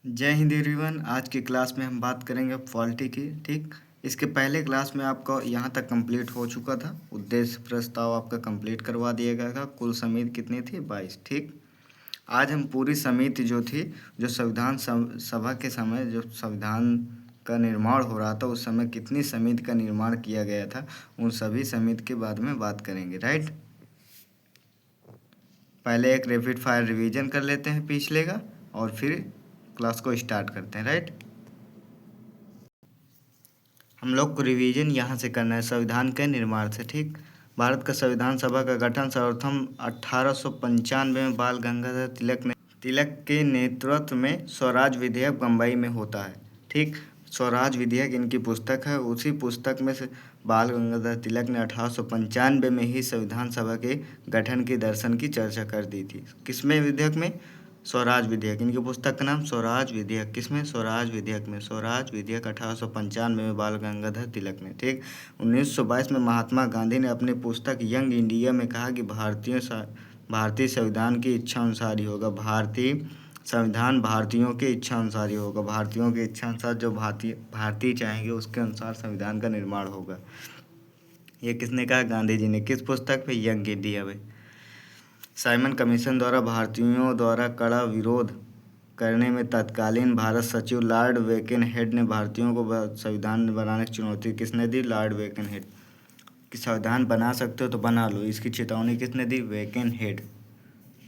जय हिंद एवरीवन। आज की क्लास में हम बात करेंगे पॉलिटी की। ठीक, इसके पहले क्लास में आपका यहाँ तक कंप्लीट हो चुका था। उद्देश्य प्रस्ताव आपका कंप्लीट करवा दिया गया था। कुल समिति कितनी थी? 22। ठीक, आज हम पूरी समिति जो थी, जो संविधान सभा के समय जो संविधान का निर्माण हो रहा था, उस समय कितनी समिति का निर्माण किया गया था, उन सभी समिति के बारे में बात करेंगे। राइट, पहले एक रैपिड फायर रिवीजन कर लेते हैं पिछले का, और फिर क्लास को स्टार्ट करते हैं। राइट, हम लोग को रिवीजन यहाँ से करना है संविधान के निर्माण से। ठीक, भारत का संविधान सभा का गठन सर्वप्रथम 1895 में बाल गंगाधर तिलक के नेतृत्व में स्वराज विधेयक बम्बई में होता है। ठीक, स्वराज विधेयक इनकी पुस्तक है। उसी पुस्तक में से बाल गंगाधर तिलक ने 1895 में ही संविधान सभा के गठन के दर्शन की चर्चा कर दी थी। किसमें विधेयक में? स्वराज विधेयक। इनकी पुस्तक का नाम स्वराज विधेयक। किसमें? स्वराज विधेयक में। स्वराज विधेयक 1895 में बाल गंगाधर तिलक ने। ठीक, 1922 में महात्मा गांधी ने अपनी पुस्तक यंग इंडिया में कहा कि भारतीय संविधान की इच्छा अनुसार ही होगा। भारतीय संविधान भारतीयों की इच्छा अनुसार ही होगा। भारतीयों की इच्छा अनुसार जो भारतीय चाहेंगे उसके अनुसार संविधान का निर्माण होगा। ये किसने कहा? गांधी जी ने। किस पुस्तक पे? यंग इंडिया में। साइमन कमीशन द्वारा भारतीयों द्वारा कड़ा विरोध करने में तत्कालीन भारत सचिव लॉर्ड वेकेनहेड ने भारतीयों को संविधान बनाने की चुनौती किसने दी? लॉर्ड वेकेनहेड। कि संविधान बना सकते हो तो बना लो, इसकी चेतावनी किसने दी? वेकेनहेड।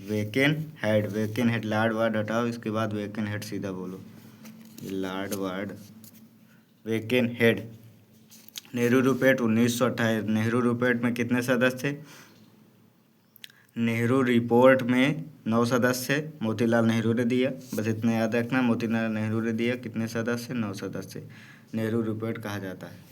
वेकेनहेड। लॉर्ड वर्ड हटाओ, इसके बाद वेकेनहेड सीधा बोलो। लॉर्ड वर्ड Birkenhead. Nehru report 1928। Nehru report में कितने सदस्य थे? नेहरू रिपोर्ट में 9 सदस्य। मोतीलाल नेहरू ने दिया, बस इतना याद रखना। मोतीलाल नेहरू ने दिया। कितने सदस्य? 9 सदस्य। नेहरू रिपोर्ट कहा जाता है।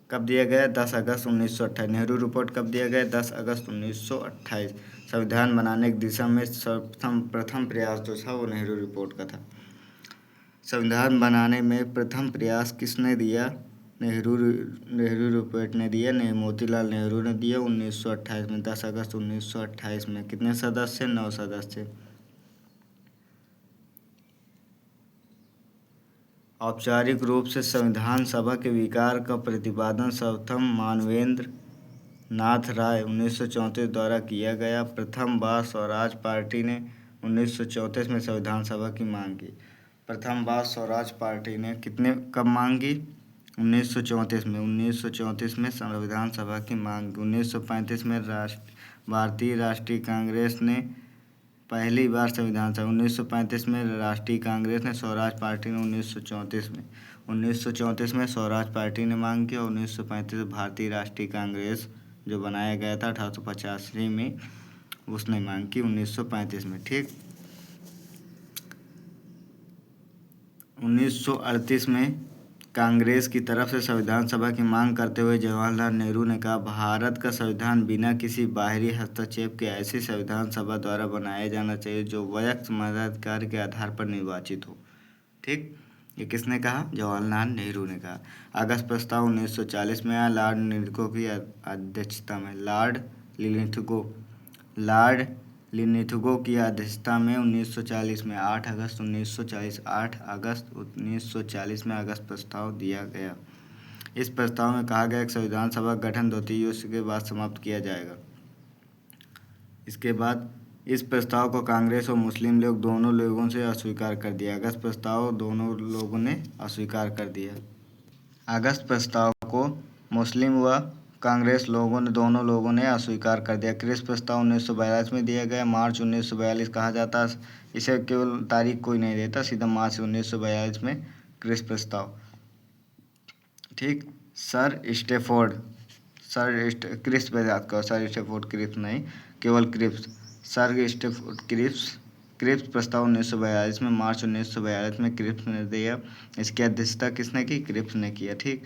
कब दिया गया? 10 अगस्त 1928। नेहरू रिपोर्ट कब दिया गया? 10 अगस्त 1928। संविधान बनाने की दिशा में प्रथम प्रयास जो था वो नेहरू रिपोर्ट का था। संविधान बनाने में प्रथम प्रयास किसने दिया? नेहरू रिपोर्ट ने दिया। मोतीलाल नेहरू ने दिया 1928 में। 10 अगस्त 1928 में। कितने सदस्य? 9 सदस्य। औपचारिक रूप से संविधान सभा के विकार का प्रतिपादन सर्वप्रथम मानवेंद्र नाथ राय 1934 द्वारा किया गया। प्रथम बार स्वराज पार्टी ने 1934 में संविधान सभा की मांग की। प्रथम बार स्वराज पार्टी ने कब मांग की? 1934 में। 1934 में संविधान सभा की मांग। 1935 में भारतीय राष्ट्रीय कांग्रेस ने पहली बार संविधान सभा। 1935 में राष्ट्रीय कांग्रेस ने, स्वराज पार्टी ने 1934 में स्वराज पार्टी ने मांग की, और 1935 भारतीय राष्ट्रीय कांग्रेस जो बनाया गया था 1885 में, उसने मांग की 1935 में। ठीक, 1938 में कांग्रेस की तरफ से संविधान सभा की मांग करते हुए जवाहरलाल नेहरू ने कहा, भारत का संविधान बिना किसी बाहरी हस्तक्षेप के ऐसी संविधान सभा द्वारा बनाया जाना चाहिए जो वैयक्तिक मताधिकार के आधार पर निर्वाचित हो। ठीक, ये किसने कहा? जवाहरलाल नेहरू ने कहा। अगस्त प्रस्ताव 1940 में आया, लॉर्ड लिलिथगो की अध्यक्षता में। लॉर्ड लिलिथगो की अध्यक्षता में 1940 में 8 अगस्त 1940 में अगस्त प्रस्ताव दिया गया। इस प्रस्ताव में कहा गया कि संविधान सभा का गठन 2 युद्ध के बाद समाप्त किया जाएगा। इसके बाद इस प्रस्ताव को कांग्रेस और मुस्लिम लीग दोनों लोगों से अस्वीकार कर दिया। अगस्त प्रस्ताव दोनों लोगों ने अस्वीकार कर दिया। अगस्त प्रस्ताव को मुस्लिम व कांग्रेस दोनों लोगों ने अस्वीकार कर दिया। क्रिस प्रस्ताव 1942 में दिया गया। मार्च 1942 कहा जाता है इसे, केवल तारीख कोई नहीं देता, सीधा मार्च 1942 में क्रिस प्रस्ताव। ठीक, क्रिप्स पे याद करो, सर स्टेफोर्ड क्रिप्स नहीं, केवल क्रिप्स। सर स्टेफोर्ड क्रिप्स प्रस्ताव 1942 में, मार्च 1942 में क्रिप्स ने दिया। इसकी अध्यक्षता किसने की? क्रिप्स ने किया। ठीक,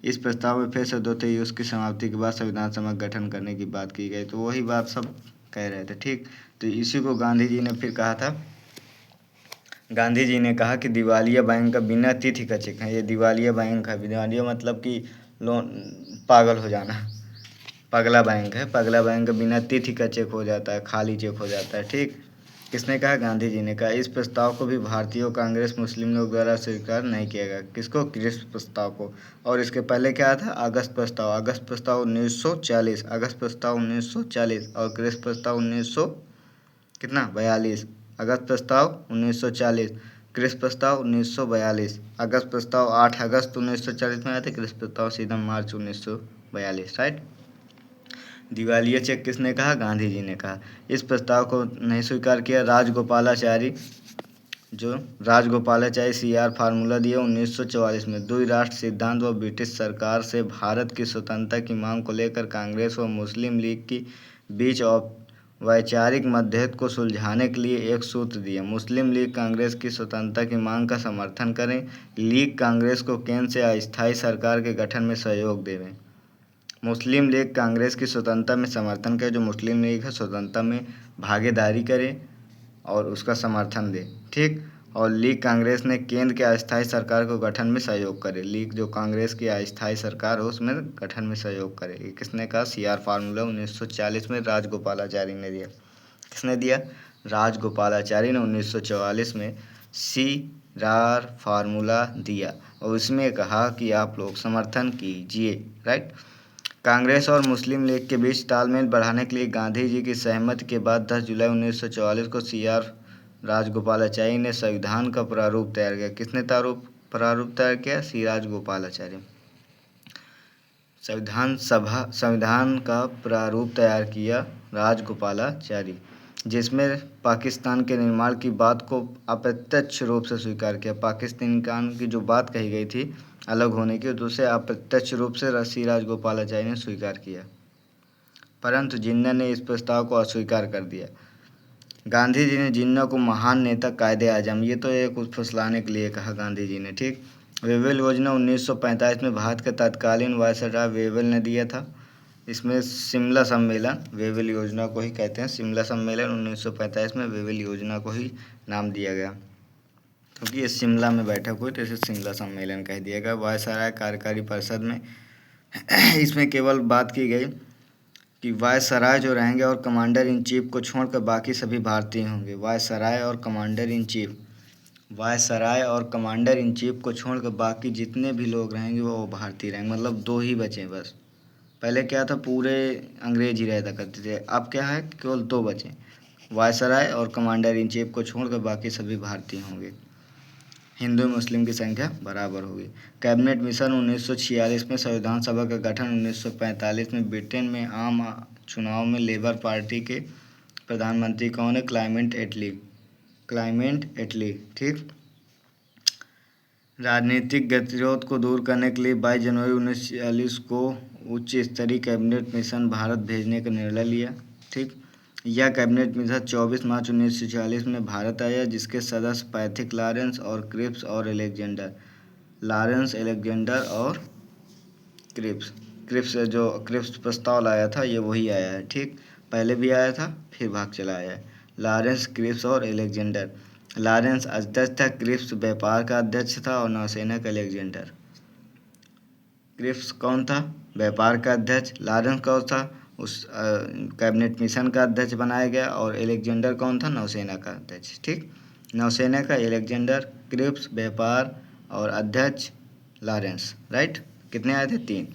इस प्रस्ताव में फिर से 2 युद्ध की समाप्ति के बाद संविधान सभा गठन करने की बात की गई। तो वही बात सब कह रहे थे। ठीक, तो इसी को गांधी जी ने फिर कहा था। गांधी जी ने कहा कि दिवालिया बैंक का बिना तिथि का चेक है। ये दिवालिया बैंक है। दिवालिया मतलब कि लोन पागल हो जाना, पगला बैंक है। पगला बैंक बिना तिथि का चेक हो जाता है, खाली चेक हो जाता है। ठीक, किसने कहा? गांधी जी ने कहा। इस प्रस्ताव को भी भारतीय कांग्रेस मुस्लिम लीग द्वारा स्वीकार नहीं किया गया। किसको? क्रिप्स प्रस्ताव को। और इसके पहले क्या था? अगस्त प्रस्ताव। अगस्त प्रस्ताव 1940, अगस्त प्रस्ताव 1940 और क्रिप्स प्रस्ताव 1900 कितना? 42। अगस्त प्रस्ताव 1940, क्रिप्स प्रस्ताव 1942। अगस्त प्रस्ताव 8 अगस्त 1940 में आया था, क्रिप्स प्रस्ताव सीधा मार्च 1942। राइट। दिवालिया चेक किसने कहा? गांधी जी ने कहा। इस प्रस्ताव को नहीं स्वीकार किया राजगोपालाचारी, जो राजगोपालाचारी CR फार्मूला दिया 1944 में। द्विराष्ट्र सिद्धांत व ब्रिटिश सरकार से भारत की स्वतंत्रता की मांग को लेकर कांग्रेस व मुस्लिम लीग के बीच वैचारिक मतभेद को सुलझाने के लिए एक सूत्र दिया। मुस्लिम लीग कांग्रेस की स्वतंत्रता की मांग का समर्थन करें, लीग कांग्रेस को केंद्र से अस्थायी सरकार के गठन में सहयोग देवें। मुस्लिम लीग कांग्रेस की स्वतंत्रता में समर्थन करे, जो मुस्लिम लीग है स्वतंत्रता में भागीदारी करे और उसका समर्थन दे। ठीक। और लीग कांग्रेस ने केंद्र के अस्थायी सरकार को गठन में सहयोग करे। लीग जो कांग्रेस की अस्थायी सरकार हो उसमें गठन में सहयोग करे। ये किसने कहा? CR फार्मूला 1940 में राजगोपालाचारी ने दिया। किसने दिया? राजगोपालाचारी ने 1944 में CR फार्मूला दिया और उसमें कहा कि आप लोग समर्थन कीजिए। राइट। कांग्रेस और मुस्लिम लीग के बीच तालमेल बढ़ाने के लिए गांधी जी की सहमति के बाद 10 जुलाई 1944 को CR राजगोपालाचारी ने संविधान का प्रारूप तैयार किया। किसने प्रारूप तैयार किया? C राजगोपालाचारी। संविधान का प्रारूप तैयार किया राजगोपालाचारी, जिसमें पाकिस्तान के निर्माण की बात को अप्रत्यक्ष रूप से स्वीकार किया। पाकिस्तान की जो बात कही गई थी अलग होने की, तो उसे अप्रत्यक्ष रूप से C राजगोपालाचारी ने स्वीकार किया, परंतु जिन्ना ने इस प्रस्ताव को अस्वीकार कर दिया। गांधी जी ने जिन्ना को महान नेता, कायदे आजम, ये तो एक फुसलाने के लिए कहा गांधी जी ने। ठीक। वेवेल योजना 1945 में भारत के तत्कालीन वायसराय वेवेल ने दिया था। इसमें शिमला सम्मेलन, वेवेल योजना को ही कहते हैं शिमला सम्मेलन, 1945 में वेवेल योजना को ही नाम दिया गया क्योंकि ये शिमला में बैठक हुई तो इसे शिमला सम्मेलन कह दिया गया। वायसराय कार्यकारी परिषद में इसमें केवल बात की गई कि वायसराय जो रहेंगे और कमांडर इन चीफ को छोड़कर बाकी सभी भारतीय होंगे। वायसराय और कमांडर इन चीफ को छोड़कर बाकी जितने भी लोग रहेंगे वो भारतीय रहेंगे, मतलब 2 ही बचे बस। पहले क्या था? पूरे अंग्रेज ही रहता करते थे, अब क्या है? केवल 2 बचे, वायसराय और कमांडर इन चीफ को छोड़कर बाकी सभी भारतीय होंगे। हिंदू मुस्लिम की संख्या बराबर होगी। कैबिनेट मिशन 1946 में। संविधान सभा का गठन 1945 में। ब्रिटेन में आम चुनाव में लेबर पार्टी के प्रधानमंत्री कौन है? क्लेमेंट एटली। ठीक। राजनीतिक गतिरोध को दूर करने के लिए 22 जनवरी 1946 को उच्च स्तरीय कैबिनेट मिशन भारत भेजने का निर्णय लिया। ठीक। यह कैबिनेट मिशन 24 मार्च 1946 में भारत आया, जिसके सदस्य पैथिक लॉरेंस और क्रिप्स और अलेक्जेंडर। जो क्रिप्स प्रस्ताव लाया था ये वही आया है। ठीक। पहले भी आया था फिर भाग चला आया है। लॉरेंस, क्रिप्स और अलेक्जेंडर। लॉरेंस अध्यक्ष था, क्रिप्स व्यापार का अध्यक्ष था और नौसेना का अलेक्जेंडर। क्रिप्स कौन था? व्यापार का अध्यक्ष। लॉरेंस कौन था? उस कैबिनेट मिशन का अध्यक्ष बनाया गया। और अलेक्जेंडर कौन था? नौसेना का अध्यक्ष। ठीक। नौसेना का अलेक्जेंडर, क्रिप्स व्यापार और अध्यक्ष लॉरेंस। राइट। कितने आए थे? 3।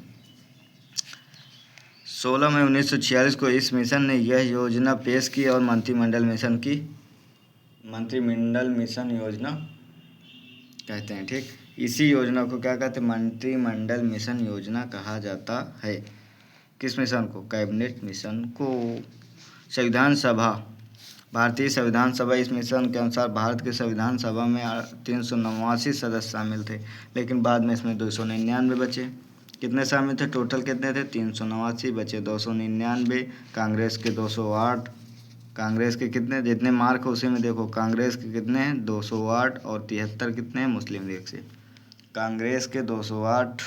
16 मई 1946 को इस मिशन ने यह योजना पेश की और मंत्रिमंडल मिशन योजना कहते हैं। ठीक। इसी योजना को क्या कहते हैं? मंत्रिमंडल मिशन योजना कहा जाता है। किस मिशन को? कैबिनेट मिशन को। संविधान सभा, भारतीय संविधान सभा। इस मिशन के अनुसार भारत की संविधान सभा में 389 सदस्य शामिल थे, लेकिन बाद में इसमें 299 बचे। कितने शामिल थे? टोटल कितने थे? 389 बचे 299। कांग्रेस के 208। कांग्रेस के कितने? जितने मार्क उसी में देखो, कांग्रेस के कितने हैं? 208 और 73 कितने हैं मुस्लिम लीग से? कांग्रेस के 208,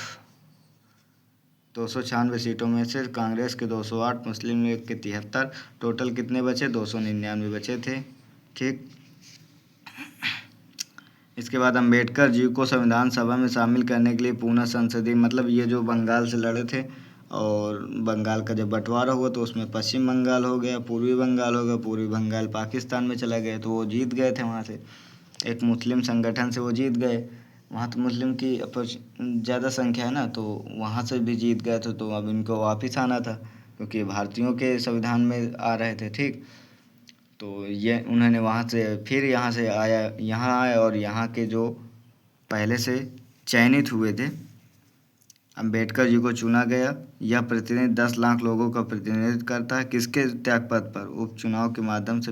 296 सीटों में से कांग्रेस के 208, मुस्लिम लीग के 73, टोटल कितने बचे? 299 बचे थे। ठीक। इसके बाद अम्बेडकर जी को संविधान सभा में शामिल करने के लिए पुनः संसदीय, मतलब ये जो बंगाल से लड़े थे और बंगाल का जब बंटवारा हुआ तो उसमें पश्चिम बंगाल हो गया, पूर्वी बंगाल हो गया, पूर्वी बंगाल पाकिस्तान में चला गया, तो वो जीत गए थे वहाँ से। एक मुस्लिम संगठन से वो जीत गए। वहाँ तो मुस्लिम की ज़्यादा संख्या है ना, तो वहाँ से भी जीत गए थे, तो अब इनको वापस आना था क्योंकि भारतीयों के संविधान में आ रहे थे। ठीक, तो ये उन्होंने वहाँ से फिर यहाँ आए और यहाँ के जो पहले से चयनित हुए थे अंबेडकर जी को चुना गया। यह प्रतिनिधि 10 लाख लोगों का प्रतिनिधित्व करता है। किसके त्यागपत्र पर? उपचुनाव के माध्यम से।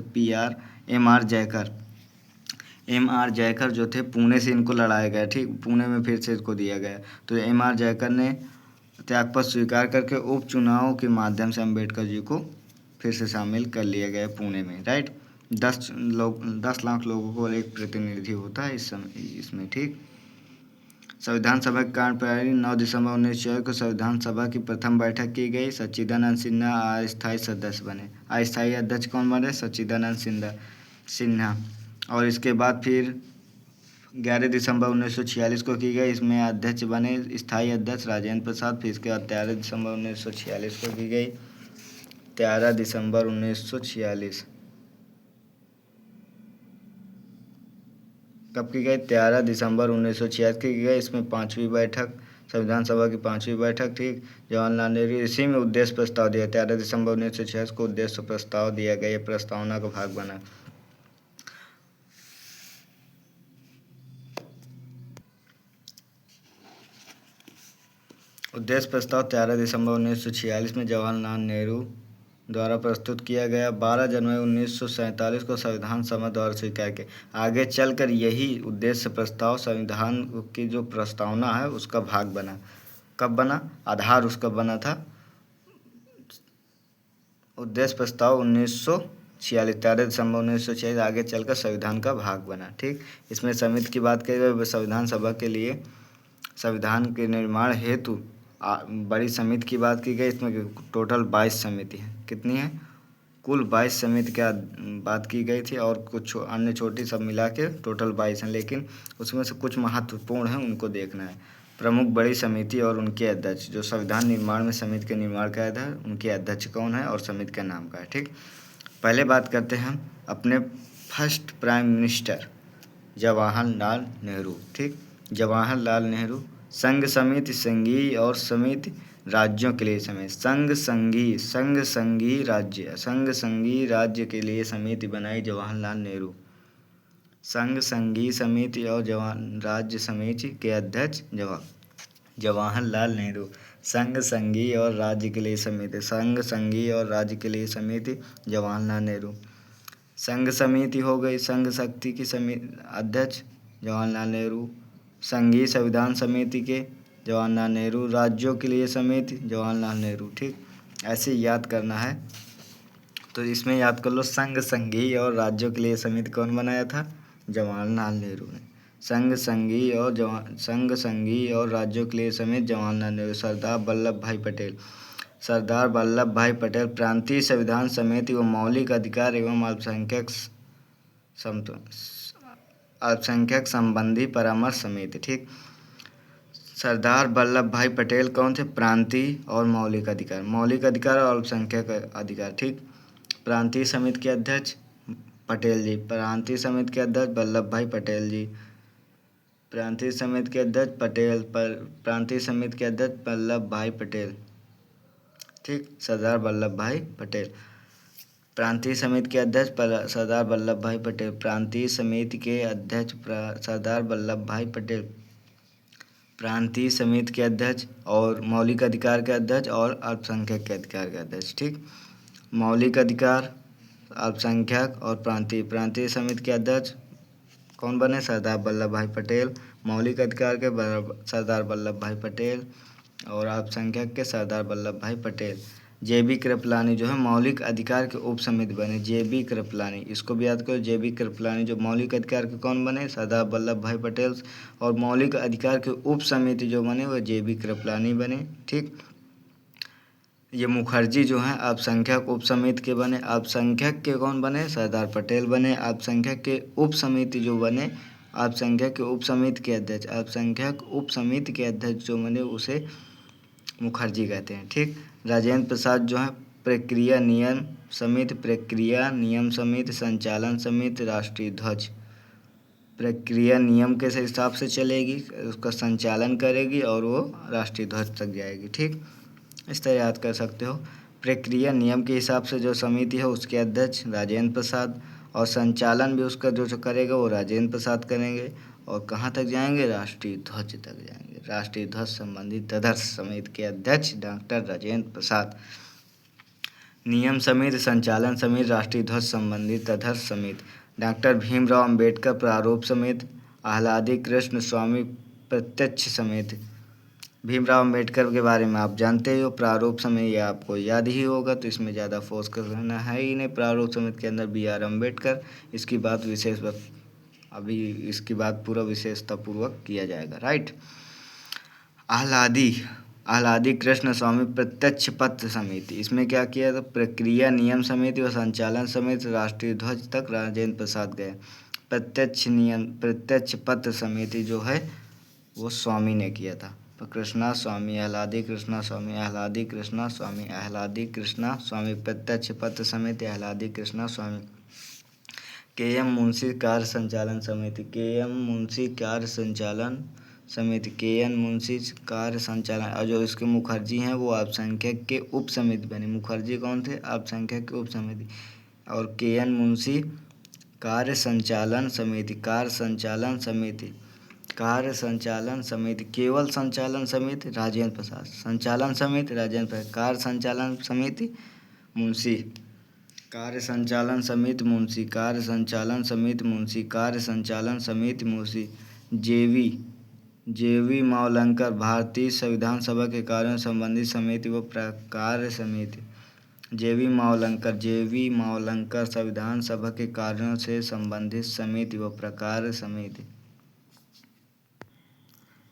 एम आर जयकर जो थे, पुणे से इनको लड़ाया गया। ठीक, पुणे में फिर से इसको दिया गया। तो एम आर जयकर ने त्यागपत्र स्वीकार करके उपचुनाव के माध्यम से अंबेडकर जी को फिर से शामिल कर लिया गया पुणे में। राइट, 10 लाख लोगों को एक प्रतिनिधि होता है इसमें। ठीक, संविधान सभा की कार्यप्रणाली 9 दिसंबर 1904 को संविधान सभा की प्रथम बैठक की गई। सच्चिदानंद सिन्हा अस्थायी सदस्य बने। अस्थायी अध्यक्ष कौन बने? सच्चिदानंद सिन्हा। और इसके बाद फिर 11 दिसंबर 1946 को की गई। इसमें अध्यक्ष बने स्थायी अध्यक्ष राजेंद्र प्रसाद। फिर इसके बाद 13 दिसंबर 1946 को की गई। 13 दिसंबर 1946 कब की गई? 13 दिसंबर 1946 की गई। इसमें 5वीं बैठक, संविधान सभा की 5वीं बैठक। ठीक, जवाहरलाल नेहरू, इसी में उद्देश्य प्रस्ताव दिया। 13 दिसंबर 1946 को उद्देश्य प्रस्ताव दिया गया। ये प्रस्तावना का भाग बना। उद्देश्य प्रस्ताव 13 दिसंबर 1946 में जवाहरलाल नेहरू द्वारा प्रस्तुत किया गया। 12 जनवरी 1947 को संविधान सभा द्वारा स्वीकार किया। आगे चलकर यही उद्देश्य प्रस्ताव संविधान की जो प्रस्तावना है उसका भाग बना। कब बना? आधार उसका बना था। उद्देश्य प्रस्ताव 1946, 13 दिसंबर 1946 आगे चलकर संविधान का भाग बना। ठीक, इसमें समिति की बात करें तो संविधान सभा के लिए संविधान के निर्माण हेतु बड़ी समिति की बात की गई। इसमें टोटल 22 समिति है। कितनी है? कुल 22 समिति का बात की गई थी और कुछ अन्य छोटी सब मिला के टोटल 22 हैं, लेकिन उसमें से कुछ महत्वपूर्ण हैं, उनको देखना है। प्रमुख बड़ी समिति और उनके अध्यक्ष, जो संविधान निर्माण में समिति के निर्माण का है, उनके अध्यक्ष कौन है और समिति का नाम क्या है। ठीक, पहले बात करते हैं हम अपने first prime minister Jawaharlal Nehru. ठीक, जवाहरलाल नेहरू। संघ समिति, संघीय और समिति राज्यों के लिए समिति। संघ संघीय राज्य के लिए समिति बनाई जवाहरलाल नेहरू। संघ संघीय समिति और राज्य समिति के अध्यक्ष जवाहरलाल नेहरू। संघ संघीय और राज्य के लिए समिति, संघ संघीय और राज्य के लिए समिति जवाहरलाल नेहरू। संघ समिति हो गई, संघ शक्ति की समिति अध्यक्ष जवाहरलाल नेहरू। संघीय संविधान समिति के जवाहरलाल नेहरू। राज्यों के लिए समिति जवाहरलाल नेहरू। ठीक, ऐसे याद करना है। तो इसमें याद कर लो, संघ संघीय और राज्यों के लिए समिति कौन बनाया था? जवाहरलाल नेहरू ने। संघ संघीय और राज्यों के लिए समिति जवाहरलाल नेहरू। सरदार वल्लभ भाई पटेल। प्रांतीय संविधान समिति व मौलिक अधिकार एवं अल्पसंख्यक संबंधी परामर्श समिति। ठीक, सरदार वल्लभ भाई पटेल कौन थे? प्रांतीय और मौलिक अधिकार और अल्पसंख्यक अधिकार। ठीक, प्रांतीय समिति के अध्यक्ष पटेल जी। प्रांतीय समिति के अध्यक्ष वल्लभ भाई पटेल जी। प्रांतीय समिति के अध्यक्ष वल्लभ भाई पटेल। ठीक, सरदार वल्लभ भाई पटेल। प्रांतीय समिति के अध्यक्ष सरदार वल्लभ भाई पटेल। प्रांतीय समिति के अध्यक्ष सरदार वल्लभ भाई पटेल। प्रांतीय समिति के अध्यक्ष और मौलिक अधिकार के अध्यक्ष और अल्पसंख्यक के अधिकार के अध्यक्ष। ठीक, मौलिक अधिकार, अल्पसंख्यक और प्रांतीय समिति के अध्यक्ष कौन बने? सरदार वल्लभ भाई पटेल। मौलिक अधिकार के सरदार वल्लभ भाई पटेल और अल्पसंख्यक के सरदार वल्लभ भाई पटेल। जे.बी. कृपलानी जो है मौलिक अधिकार के उप समिति बने। जे.बी. कृपलानी, इसको भी याद करो। जे.बी. कृपलानी जो मौलिक अधिकार के कौन बने? सरदार वल्लभ भाई पटेल। और मौलिक अधिकार के उप समिति जो बने वो जे.बी. कृपलानी बने। ठीक, ये मुखर्जी जो हैं अल्पसंख्यक उप समिति के बने। अल्पसंख्यक के कौन बने? सरदार पटेल बने। अल्पसंख्यक के उप समिति जो बने, अल्पसंख्यक के उप समिति के अध्यक्ष जो बने उसे मुखर्जी कहते हैं। ठीक। राजेंद्र प्रसाद जो है प्रक्रिया नियम समिति, संचालन समिति, राष्ट्रीय ध्वज। प्रक्रिया नियम के हिसाब से चलेगी, उसका संचालन करेगी और वो राष्ट्रीय ध्वज तक जाएगी। ठीक, इस तरह याद कर सकते हो। प्रक्रिया नियम के हिसाब से जो समिति है उसके अध्यक्ष राजेंद्र प्रसाद, और संचालन भी उसका जो करेगा वो राजेंद्र प्रसाद करेंगे। और कहाँ तक जाएंगे? राष्ट्रीय ध्वज तक जाएंगे। राष्ट्रीय ध्वज संबंधी तदर्थ समिति के अध्यक्ष डॉक्टर राजेंद्र प्रसाद। नियम समिति, संचालन समिति, राष्ट्रीय ध्वज संबंधी तदर्थ समिति डॉक्टर भीमराव अंबेडकर। प्रारूप समिति आह्लादी कृष्ण स्वामी प्रत्यक्ष समिति। भीमराव अंबेडकर के बारे में आप जानते ही हो। प्रारूप समिति ये आपको याद ही होगा, तो इसमें ज़्यादा फोर्स करना है ही नहीं। प्रारूप समिति के अंदर बी आर अम्बेडकर, इसकी बात विशेष अभी इसकी बात पूरा विशेषतापूर्वक किया जाएगा। राइट। आह्लादी कृष्ण स्वामी प्रत्यक्ष पत्र समिति, इसमें क्या किया था? प्रक्रिया नियम समिति और संचालन समिति राष्ट्रीय ध्वज तक राजेंद्र प्रसाद गए। प्रत्यक्ष पत्र समिति जो है वो स्वामी ने किया था। तो कृष्णा स्वामी, आह्लादी कृष्णा स्वामी, आह्लादी कृष्णा स्वामी, आह्लादी कृष्णा स्वामी प्रत्यक्ष पत्र समिति, आह्लादी कृष्णा स्वामी। के एम मुंशी कार्य संचालन समिति, के एम मुंशी कार्य संचालन समिति, के एन मुंशी कार्य संचालन। और जो इसके मुखर्जी हैं वो अल्पसंख्यक के उप समिति बने। मुखर्जी कौन थे? अल्पसंख्यक के उप समिति। और के एन मुंशी कार्य संचालन समिति, कार्य संचालन समिति, कार्य संचालन समिति, केवल संचालन समिति राजेंद्र प्रसाद, संचालन समिति राजेंद्र प्रसाद, कार्य संचालन समिति मुंशी, कार्य संचालन समिति मुंशी, कार्य संचालन समिति मुंशी, कार्य संचालन समिति मुंशी। जेवी मावलंकर भारतीय संविधान सभा के कार्यों संबंधी समिति व प्रकार समिति। जेवी मावलंकर संविधान सभा के कार्यों से संबंधित समिति व प्रकार समिति।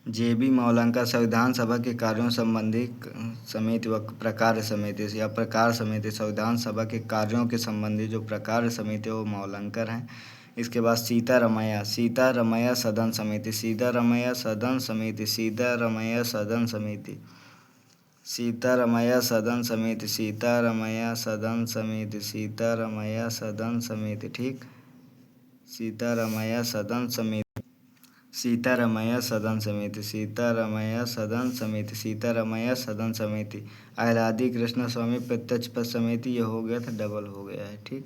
जेबी मावलंकर संविधान सभा के कार्यों संबंधी समिति व प्रकार समिति या प्रकार समिति। संविधान सभा के कार्यों के संबंधी जो प्रकार समिति वो मावलंकर हैं। इसके बाद सीतारमैया सदन समिति, सीतारमैया सदन समिति, सीतारमैया सदन समिति, सीतारमैया सदन समिति, सीतारमैया सदन समिति, सीतारमैया सदन समिति। ठीक, सीतारमैया सदन समिति, सीतारमैया सदन समिति, सीतारमैया सदन समिति, सीतारमैया सदन समिति। आह्लादी कृष्ण स्वामी प्रत्यक्ष पद समिति, ये हो गया था, डबल हो गया है। ठीक,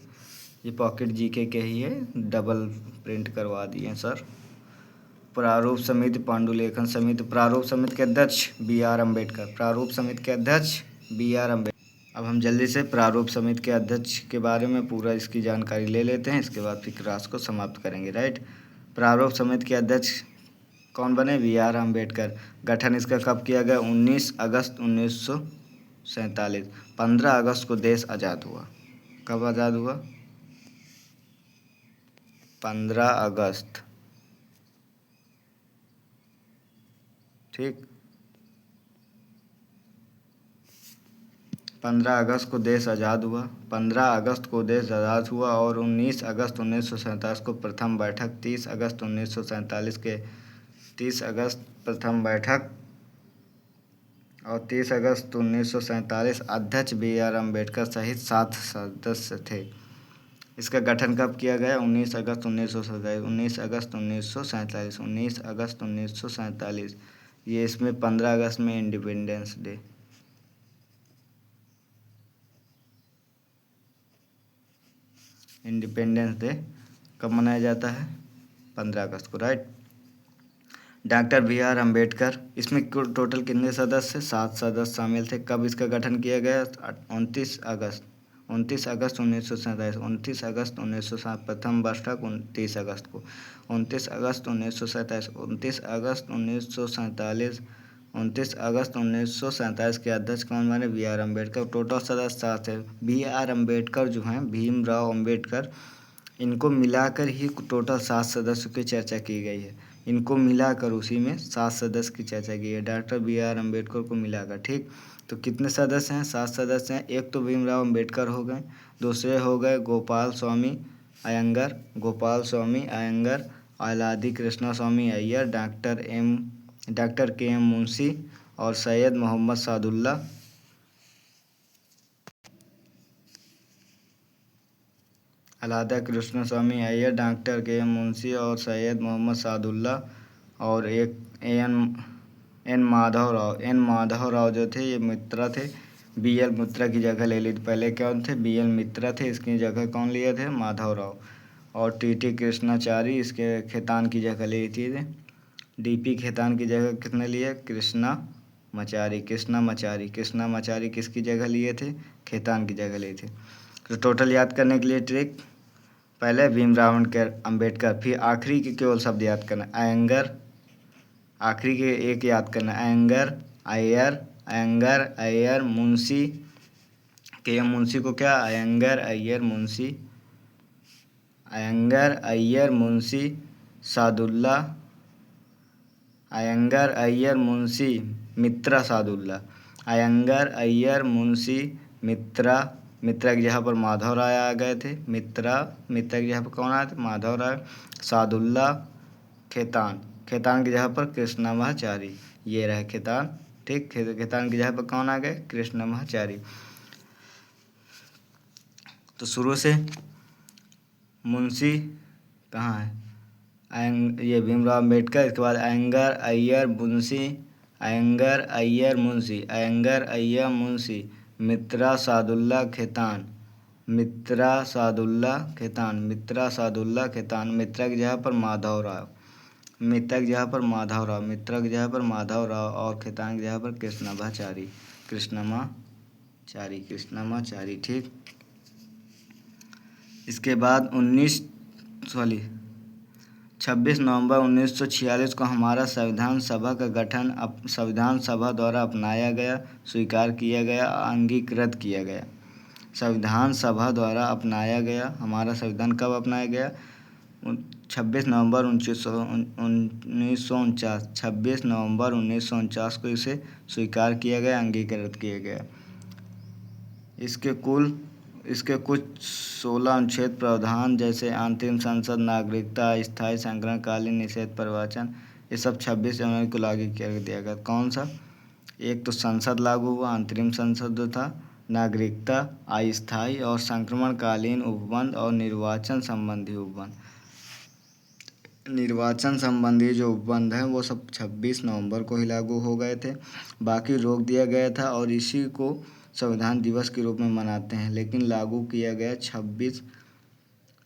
ये पॉकेट जीके के ही है, डबल प्रिंट करवा दिए सर। प्रारूप समिति पांडुलेखन समिति, प्रारूप समिति के अध्यक्ष बी आर अम्बेडकर, प्रारूप समिति के अध्यक्ष बी आर अम्बेडकर। अब हम जल्दी से प्रारूप समिति के अध्यक्ष के बारे में पूरा इसकी जानकारी ले लेते हैं, इसके बाद फिर क्लास को समाप्त करेंगे। राइट। प्रारूप समिति के अध्यक्ष कौन बने? B R Ambedkar. गठन इसका कब किया गया? 19 अगस्त 1947। 15 अगस्त को देश आज़ाद हुआ। कब आज़ाद हुआ? 15 अगस्त। ठीक, 15 अगस्त को देश आज़ाद हुआ। 15 अगस्त को देश आज़ाद हुआ और 19 अगस्त 1947 को प्रथम बैठक, 30 अगस्त 1947 के 30 अगस्त प्रथम बैठक और 30 अगस्त 1947 अध्यक्ष बी आर अम्बेडकर सहित 7 सदस्य थे। इसका गठन कब किया गया? 19 अगस्त 1947, 19 अगस्त 1947, 19 अगस्त 1947। ये इसमें 15 अगस्त में इंडिपेंडेंस डे, इंडिपेंडेंस डे कब मनाया जाता है? 15 अगस्त को। Right. Doctor B R Ambedkar, इसमें टोटल कितने सदस्य? 7 सदस्य शामिल थे। कब इसका गठन किया गया? 29 अगस्त 1947, 29 अगस्त 1907। प्रथम बैठक 29 अगस्त को, 29 अगस्त 1947, 29 अगस्त 1947, 29 अगस्त 1947 के अध्यक्ष कौन बने? B R Ambedkar. टोटल सदस्य 7 है। बी आर अम्बेडकर जो हैं, भीमराव अम्बेडकर, इनको मिलाकर ही टोटल 7 सदस्यों की चर्चा की गई है। इनको मिलाकर उसी में 7 सदस्य की चर्चा की है, डॉक्टर बी आर अम्बेडकर को मिलाकर। ठीक, तो कितने सदस्य हैं? 7 सदस्य हैं। एक तो भीमराव अम्बेडकर हो गए, दूसरे हो गए गोपाल स्वामी अयंगर, आह्लादी कृष्णा स्वामी अय्यर, डॉक्टर के एम मुंशी और सैयद मोहम्मद सादुल्ला, राधा कृष्ण स्वामी अय्यर, डॉक्टर के एम मुंशी और सैयद मोहम्मद सादुल्ला, और एक एन माधव राव जो थे ये मित्रा थे। बीएल मित्रा की जगह ले ली थी। पहले कौन थे? बीएल मित्रा थे, इसकी जगह कौन लिए थे? माधव राव। और टीटी कृष्णाचारी इसके खेतान की जगह ली थी। डीपी खेतान की जगह किसने लिए? कृष्णा मचारी किसकी जगह लिए थे? खेतान की जगह लिए थे। तो टोटल याद करने के लिए ट्रिक, पहले भीमराव अम्बेडकर, फिर आखिरी के केवल शब्द याद करना, अयंगर, आखिरी के एक याद करना, अयंगर अय्यर मुंशी, के मुंशी को क्या? अयंगर अय्यर मुंशी सादुल्ला, अयंगर अय्यर मुंशी मित्रा सादुल्ला, अयंगर अय्यर मुंशी मित्रा की जगह पर माधव राय आ गए थे। मित्रा की जगह पर कौन आए थे? माधव राय। सादुल्ला खेतान की जगह पर कृष्णमाचारी, ये रहे खेतान। ठीक, खेतान की जगह पर कौन आ गए? कृष्णमाचारी। तो शुरू से मुंशी कहाँ है? ये भीमराव अम्बेडकर, इसके बाद अयंगर अय्यर मुंशी, मित्रा सादुल्ला खेतान, मित्रा की जगह पर माधव राव, मित्रा की जगह पर माधव राव, और खेतान की जगह पर कृष्णमाचारी। ठीक, इसके बाद 26 नवंबर 1946 को हमारा संविधान सभा का गठन संविधान सभा द्वारा अपनाया गया, स्वीकार किया गया, अंगीकृत किया गया। संविधान सभा द्वारा अपनाया गया। हमारा संविधान कब अपनाया गया? 26 नवंबर 1949 को इसे स्वीकार किया गया, अंगीकृत किया गया। इसके कुछ 16 अनुच्छेद प्रावधान, जैसे अंतरिम संसद, नागरिकता, अस्थायी संकरणकालीन निषेध प्रवचन, ये सब 26 जनवरी को लागू कर दिया गया। कौन सा? एक तो संसद लागू हुआ, अंतरिम संसद जो था, नागरिकता, अस्थायी और संक्रमणकालीन उपबंध, और निर्वाचन संबंधी जो उपबंध हैं वो सब 26 नवंबर को ही लागू हो गए थे। बाकी रोक दिया गया था और इसी को संविधान दिवस के रूप में मनाते हैं, लेकिन लागू किया गया 26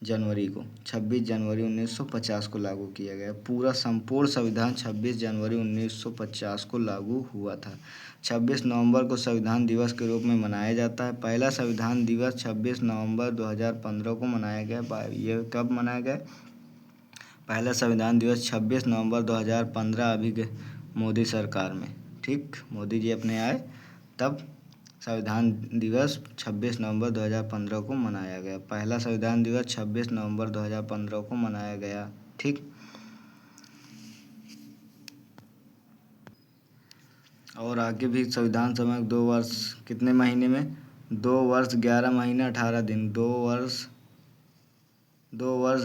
जनवरी 1950 को लागू किया गया। पूरा संपूर्ण संविधान 26 जनवरी 1950 को लागू हुआ था। 26 नवंबर को संविधान दिवस के रूप में मनाया जाता है। पहला संविधान दिवस 26 नवंबर 2015 को मनाया गया। ये कब मनाया गया? पहला संविधान दिवस 26 नवंबर 2015, अभी मोदी सरकार में। ठीक, मोदी जी अपने आए तब संविधान दिवस 26 नवंबर 2015 को मनाया गया। पहला संविधान दिवस 26 नवंबर 2015 को मनाया गया। ठीक, और आगे भी संविधान सभा 2 वर्ष कितने महीने में? 2 वर्ष 11 महीने 18 दिन, 2 वर्ष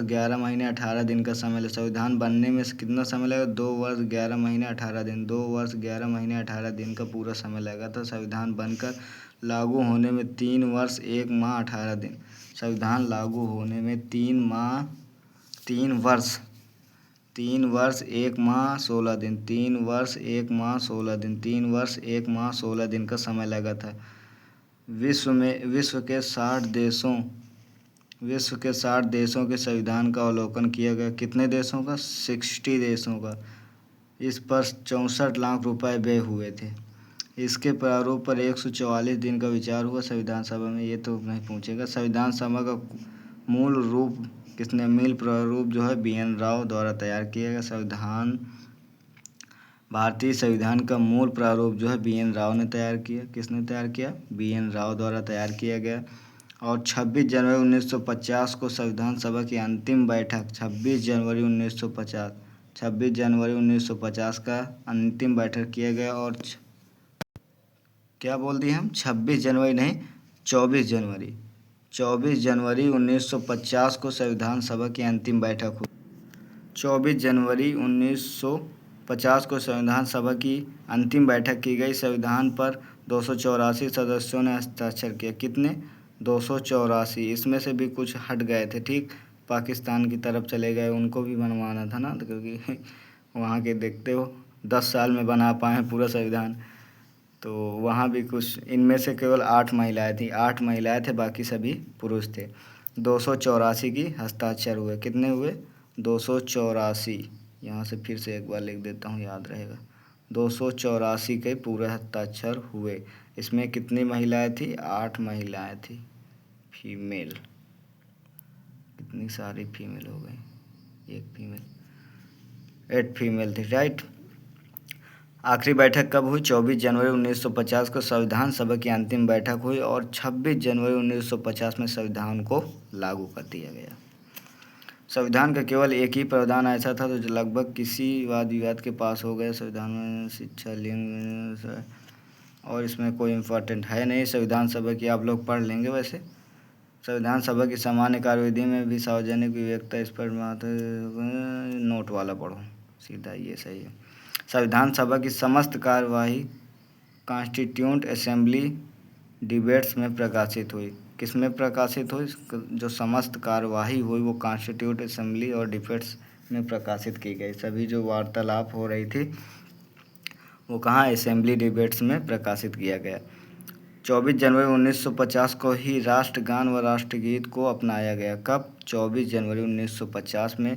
11 महीने 18 दिन का समय लगा। संविधान बनने में कितना समय लगा? 2 वर्ष 11 महीने 18 दिन, 2 वर्ष 11 महीने 18 दिन का पूरा समय लगा था। संविधान बनकर लागू होने में 3 वर्ष 1 माह 18 दिन। संविधान लागू होने में 3 वर्ष 1 माह 16 दिन, 3 वर्ष 1 माह 16 दिन, 3 वर्ष 1 माह 16 दिन का समय लगा था। विश्व के 60 देशों के संविधान का अवलोकन किया गया। कितने देशों का? 60 देशों का। इस पर 64 लाख रुपए व्यय हुए थे। इसके प्रारूप पर 144 दिन का विचार हुआ संविधान सभा में। ये तो नहीं पूछेगा। संविधान सभा का मूल प्रारूप जो है BN राव द्वारा तैयार किया गया। भारतीय संविधान का मूल प्रारूप जो है BN राव ने तैयार किया। किसने तैयार किया? BN राव द्वारा तैयार किया गया। और 26 जनवरी 1950 को संविधान सभा की अंतिम बैठक, 26 जनवरी 1950 का अंतिम बैठक किया गया। और क्या बोल दिए हम? 26 जनवरी नहीं, 24 जनवरी 1950 को संविधान सभा की अंतिम बैठक हुई। 24 जनवरी 1950 1950 को संविधान सभा की अंतिम बैठक की गई। संविधान पर 284 सदस्यों ने हस्ताक्षर किया। कितने? 284। इसमें से भी कुछ हट गए थे, ठीक, पाकिस्तान की तरफ चले गए, उनको भी बनवाना था ना, तो क्योंकि वहाँ के देखते हो 10 साल में बना पाए पूरा संविधान, तो वहाँ भी कुछ, इनमें से केवल 8 महिलाएं थी, 8 महिलाएं थे, बाकी सभी पुरुष थे। 284 की हस्ताक्षर हुए। कितने हुए? 284। यहाँ से फिर से एक बार लिख देता हूँ, याद रहेगा। 284 के पूरे हस्ताक्षर हुए। इसमें कितनी महिलाएं थी? 8 महिलाएं थी, फीमेल। कितनी सारी फीमेल हो गई? 1 फीमेल, 8 फीमेल थी, राइट। आखिरी बैठक कब हुई? 24 जनवरी 1950 को संविधान सभा की अंतिम बैठक हुई और 26 जनवरी 1950 में संविधान को लागू कर दिया गया। संविधान का केवल एक ही प्रावधान ऐसा था जो लगभग किसी वाद विवाद के पास हो गया। संविधान में शिक्षा, लिंग, और इसमें कोई इम्पोर्टेंट है नहीं। संविधान सभा की आप लोग पढ़ लेंगे। वैसे संविधान सभा की सामान्य कार्यविधि में भी सार्वजनिक विवेकता, इस पर नोट वाला पढ़ो सीधा, ये सही है। संविधान सभा की समस्त कार्यवाही कॉन्स्टिट्यूंट असेंबली डिबेट्स में प्रकाशित हुई। किस में प्रकाशित हुई? जो समस्त कार्यवाही हुई वो कॉन्स्टिट्यूंट असेंबली और डिबेट्स में प्रकाशित की गई। सभी जो वार्तालाप हो रही थी वो कहाँ? असेंबली डिबेट्स में प्रकाशित किया गया। 24 जनवरी 1950 को ही राष्ट्रगान व राष्ट्रगीत को अपनाया गया। कब? 24 जनवरी 1950 में।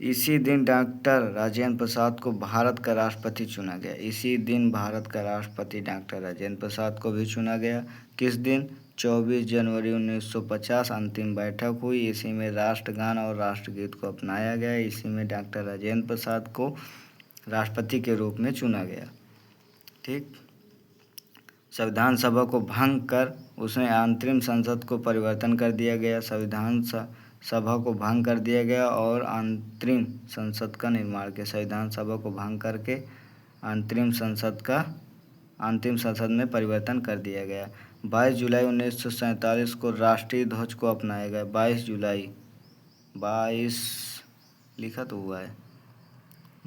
इसी दिन डॉक्टर राजेंद्र प्रसाद को भारत का राष्ट्रपति चुना गया। इसी दिन भारत का राष्ट्रपति डॉक्टर राजेंद्र प्रसाद को भी चुना गया। किस दिन? 24 जनवरी 1950 अंतिम बैठक हुई। इसी में राष्ट्रगान और राष्ट्रगीत को अपनाया गया। इसी में डॉक्टर राजेंद्र प्रसाद को राष्ट्रपति के रूप में चुना गया, ठीक। संविधान सभा को भंग कर उसमें अंतरिम संसद को परिवर्तन कर दिया गया। संविधान सभा को भंग कर दिया गया और अंतरिम संसद का निर्माण किया। संविधान सभा को भंग करके अंतरिम संसद में परिवर्तन कर दिया गया। 22 जुलाई 1947 को राष्ट्रीय ध्वज को अपनाया गया। 22 जुलाई, 22 लिखा तो हुआ है,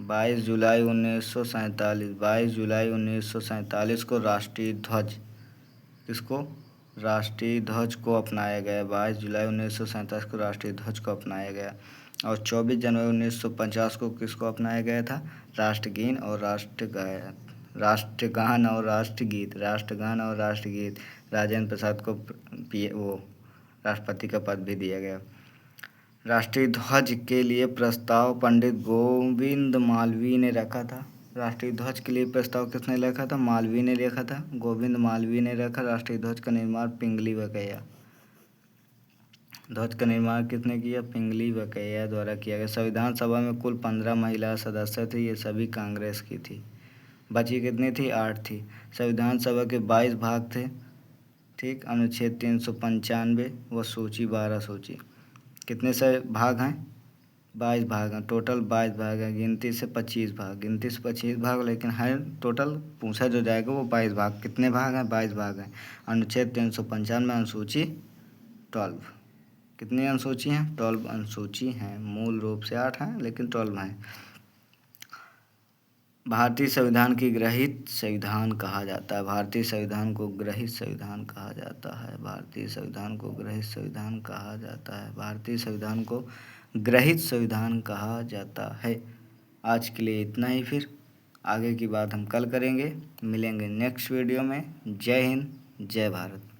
22 जुलाई 1947, 22 जुलाई 1947 को राष्ट्रीय ध्वज, किसको? राष्ट्रीय ध्वज को अपनाया गया। 22 जुलाई 1947 को राष्ट्रीय ध्वज को अपनाया गया। और 24 जनवरी 1950 को किसको अपनाया गया था? राष्ट्रगान और राष्ट्रगीत। राष्ट्रगान और राष्ट्रगीत। राजेंद्र प्रसाद को वो राष्ट्रपति का पद भी दिया गया। राष्ट्रीय ध्वज के लिए प्रस्ताव पंडित गोविंद मालवीय ने रखा था। राष्ट्रीय ध्वज के लिए प्रस्ताव किसने रखा था? मालवीय ने रखा था, गोविंद मालवीय ने रखा। राष्ट्रीय ध्वज का निर्माण पिंगली वकैया, ध्वज का निर्माण किसने किया? पिंगली वकैया द्वारा किया गया। संविधान सभा में कुल 15 महिला सदस्य थे, ये सभी कांग्रेस की थी। बची कितनी थी? 8 थी। संविधान सभा के 22 भाग थे, ठीक। अनुच्छेद 395 व सूची 12 सूची। कितने से भाग हैं? 22 भाग हैं, टोटल 22 भाग हैं। गिनती से 25 भाग, गिनती से 25 भाग, लेकिन है टोटल पूछा जो जाएगा वो 22 भाग। कितने भाग हैं? 22 भाग हैं। अनुच्छेद 395 में अनुसूची 12। कितनी अनुसूची हैं? 12 अनुसूची हैं। मूल रूप से 8 हैं, लेकिन 12 हैं। भारतीय संविधान की ग्रहित संविधान कहा जाता है। भारतीय संविधान को ग्रहित संविधान कहा जाता है। भारतीय संविधान को ग्रहित संविधान कहा जाता है। भारतीय संविधान को ग्रहित संविधान कहा जाता है। आज के लिए इतना ही, फिर आगे की बात हम कल करेंगे। मिलेंगे नेक्स्ट वीडियो में। जय हिंद, जय भारत।